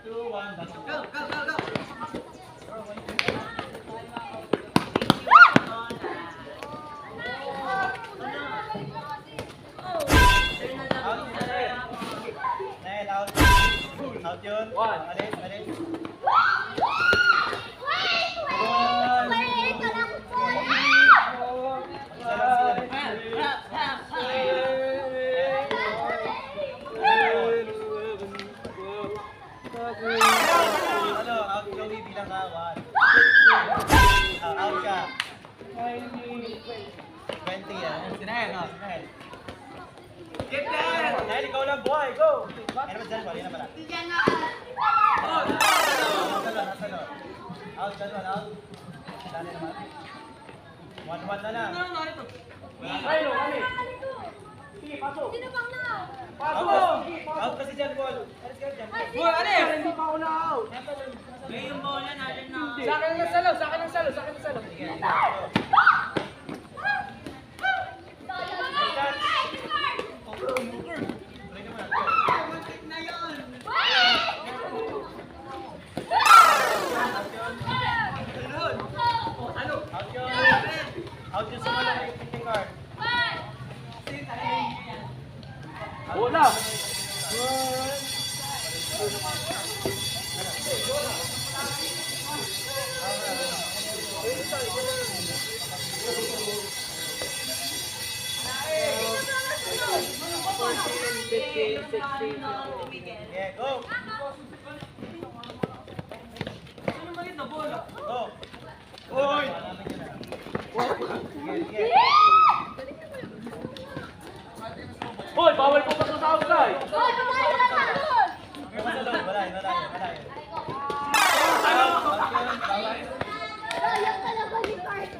2, 1, go! Out yun. Alis. Out Joey bilang kawan. Out ka. 20 yan. Sinahel. Get there! Dahil ikaw lang buhay, go! Ano ba dyan? Wali na pala. Out, dyan, out. Dali naman. 1-1 na lang. Ay, no, kami. Sige, pasok. Sino bang na? Out kasi dyan, Paul. Alis ka dyan. Boy, ano eh? Hindi pa ako na-out. May yung bola natin na. Sa akin ang salo. Out yun sa mga nag-picking card. Bola. Yeah, go! Go! Oy! Boy, bawal po pa sa outside. Wala yun. Sayang talaga ni Cart.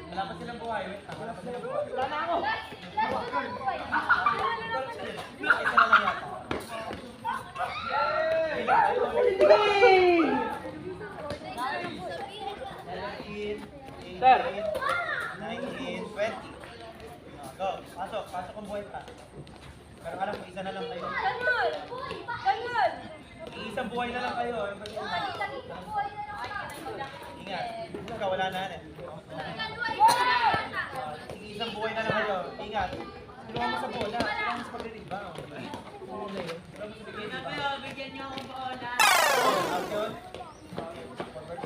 Wala pa silang buhay. Wala na ako. Isa na lang yata. 19, Sir. 19, 20. Go, pasok ang buhay pa. Pero alam ko, isa na lang kayo. Isang buhay na lang kayo. Ingat. Ikaw, wala na yan. Sige, isang buhay na lang kayo. Ingat. Tulungan mo sa bola. Tulungan mo sa pag-rebound. Bigyan niyo ako bola. Out yun.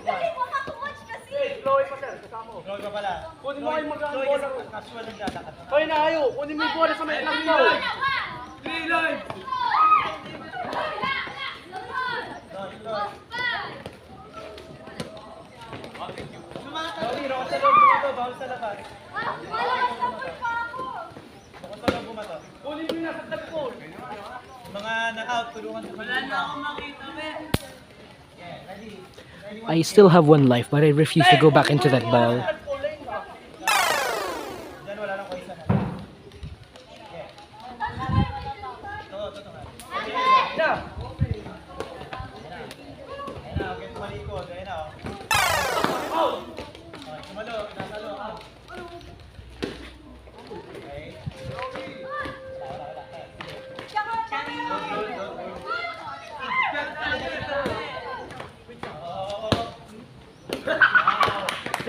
Dali mo matumatch kasi. Chloe pa sir, kasama ko. Chloe ka pala. Kunin mo kayo mag-ang Chloe bola. kasi casual lang lalakad. Hoy, naayo. Kunin mo yung bola sa may lang mo. Chloe. Chloe, rock sa loob. Bumato. Bawal sa labas. Bukod sa loob bumato. Kunin mo yung nasa tagpol. Mga na-out, tulungan sa Wala na akong makita, be. Yeah, ready. I still have one life, but I refuse to go back into that ball. Diyan wala lang ko isa na. Yeah. Ito nga. Na. Ayun na, okay, tumalikod. Ayun na, oh. Okay, sumalo, nasalo, out. Okay. Wala. Good.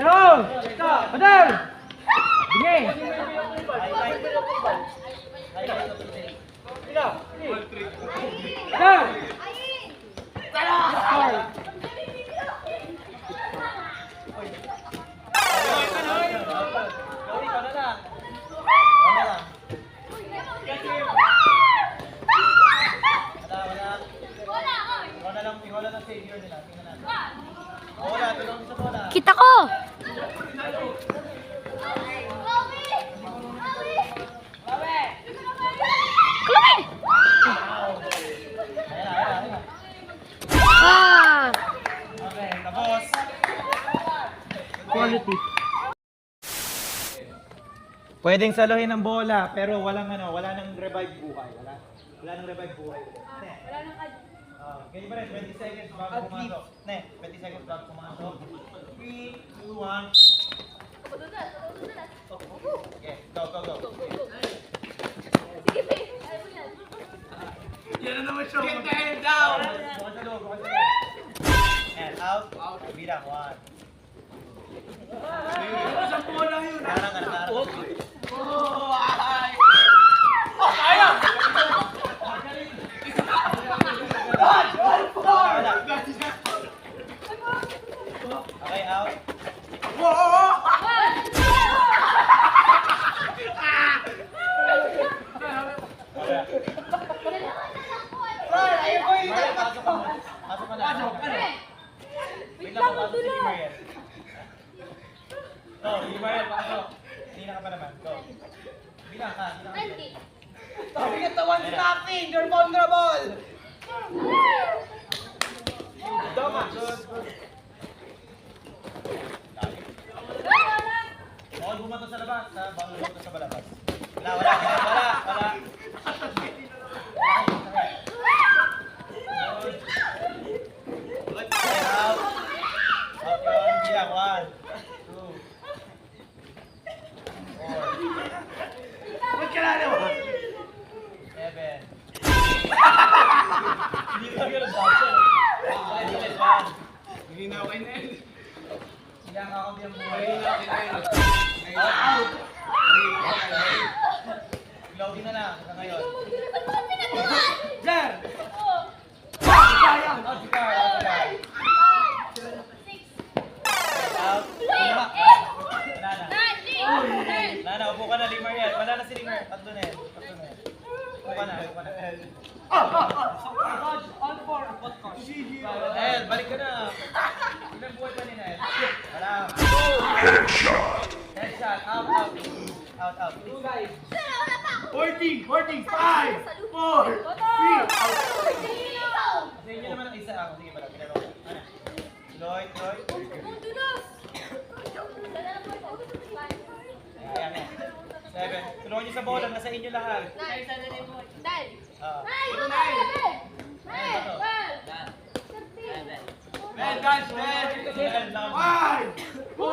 Down! Padal! Bingi! Down! Kita ko! Chloe! Ah! Okay, tapos. Quality. Pwedeng saluhin ng bola, pero wala nang revive buhay. Wala nang revive buhay. Wala nang ganyan ba rin, 20 seconds bago pumasok. 20 seconds bago pumasok. 3, 2, 1. Okay, go. Sige, babe. Ayaw mo yan. Yan na naman siya. Bukan sa loob. And out. Bilang, 1. Isang bola yun. Harang. Okay, out. Pasok ka na. Wait lang, pasok si Mariel. Go, Mariel, pasok. Sina ka pa naman. Go. Bilang ka. 20. You're vulnerable! Good. Bawal bumato sa labas, ha? Bawal bumato sa balabas. Wala. Out. Out yun. Bilang, 1, 2, 4, Ba't ka na naman? 7. Hindi ka ganun bawal. 1. Hindi na okay na yun. Sige ang kakampi ang buhay. Out. Login na lang sa ngayon. Jer! Out si Carl. Out. Nana, upo ka na, Limariel. Wala na si Limar. Tatlo na yan. Upo ka na. On for Nel, balik ka na. Ilang buhay pa ni Nel? Wala. Headshot. Out. 14, 5, 4, 3, Sa inyo naman ang isa ako. Sige pala, pinalo ko. Ano? Lloyd. Ayan. 7. Tulungan niyo sa bola. Nasa inyo lahat. guys, Nel, lang. 5, 4, 3.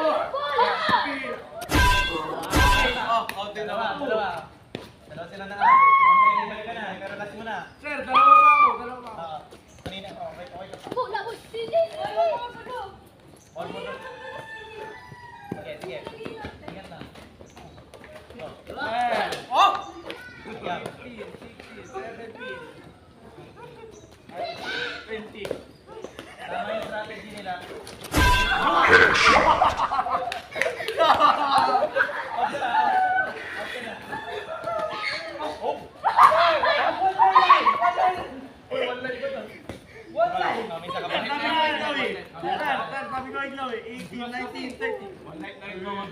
Dalawa sila na. Okay, balik ka na. Pero last mo na. Sir, dalawa pa ako. Kanina. Okay. All mo to. Sige. Ingat na. Go. Oh! Yeah. 20. Tama yung strategy nila. Sabi ko iglaw eh. 18, 19, 30. One night na rin mo.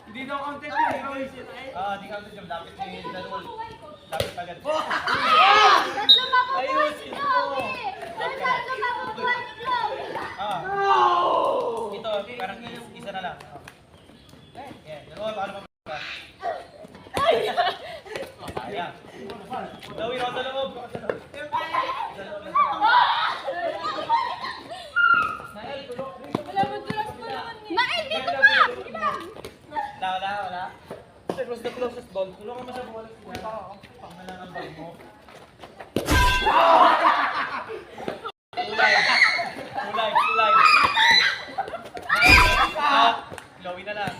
Hindi daw counted yun. Ikaw isip. Di counted yung lapit ni Darul. Lapit agad. Ito, parang isa na lang. Yan, dalawa, paano ba? Ayan. Gawin ako sa loob. Wala. It was the closest ball. Tulungan mo sa bola. Pang na lang ang bag mo. Kulay. Glowing na lang.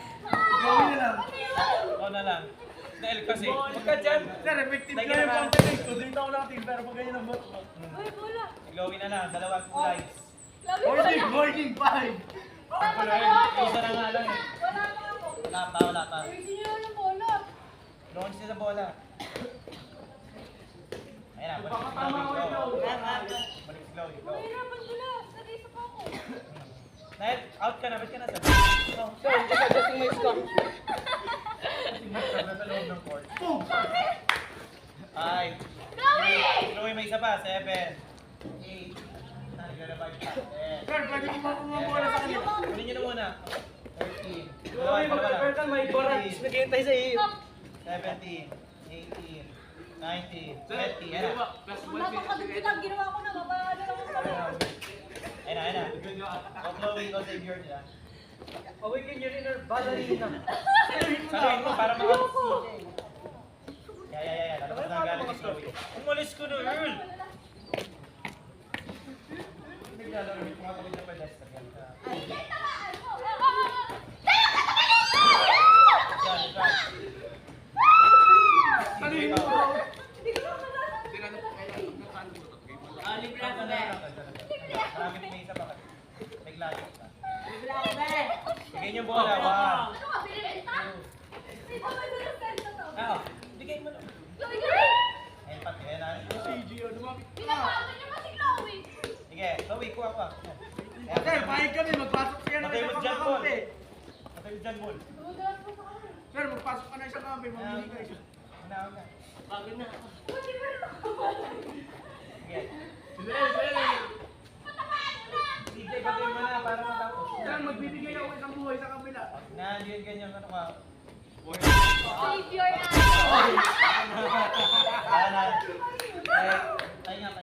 Ikaw na lang. Nael kasi. Pagka dyan. Sir, effective na yung content eh. So, dito ako nakating pero pag ganyan ang bot mo. Glowing na lang. Dalawang kulay. Boarding 5. Isa na nga lang eh. Wala pa. Launch niya sa bola. Ayan na. Balik si Chloe. Go. Nael, out ka na. Ba't ka na sa? Adjusting my score. Nasa loob ng court. 5. Chloe, may isa pa. 7. 8. Nag-revive pa. 10. Sir, pwede mo makuha sa kanila. Kunin nyo na muna. 13. May borat naghihintay sa iyo. 17. 18. 19, 20, yan na. Napakadugtag ginawa ko na. Mabaano lang ako kami. Ayun na. O Chloe, o Xavier nila. Awaken your inner ballerina. Saluhin mo para makapag-CJ. Yeah. Lalabas na ang galing ni Chloe. Umalis ko na, Earl! Naglalaro yung tumatawid na pedestrian. Saluhin mo. Libre ako, be. Marami may isa pa kasi. May glass pa. Libre ako, be. Bigay niyo bola, wow. Ano ka, binibenta? Ito, may binibenta to. Bigay mo lang. Chloe, Chloe! Ayun pati, ayun na. CGO, lumapit ka. Pinapagod niyo ba si Chloe? Sige, Chloe, kuha pa. Okay, pahig kami. Magpasok siya ng Patay mo isang dyan, Paul. kakampi. Patay mo dyan, Paul. Dumadaan po sa akin. Sir, magpasok ka na isang kakampi. Mamili ka isa. Una. Pagod na ako. Binibenta ko. Sige. Sir, DJ, batay mo na para matapos. sir, magbibigay ako isang buhay sa kabila. Na, yun ganyan, ano ka. Save your ass. Wala na.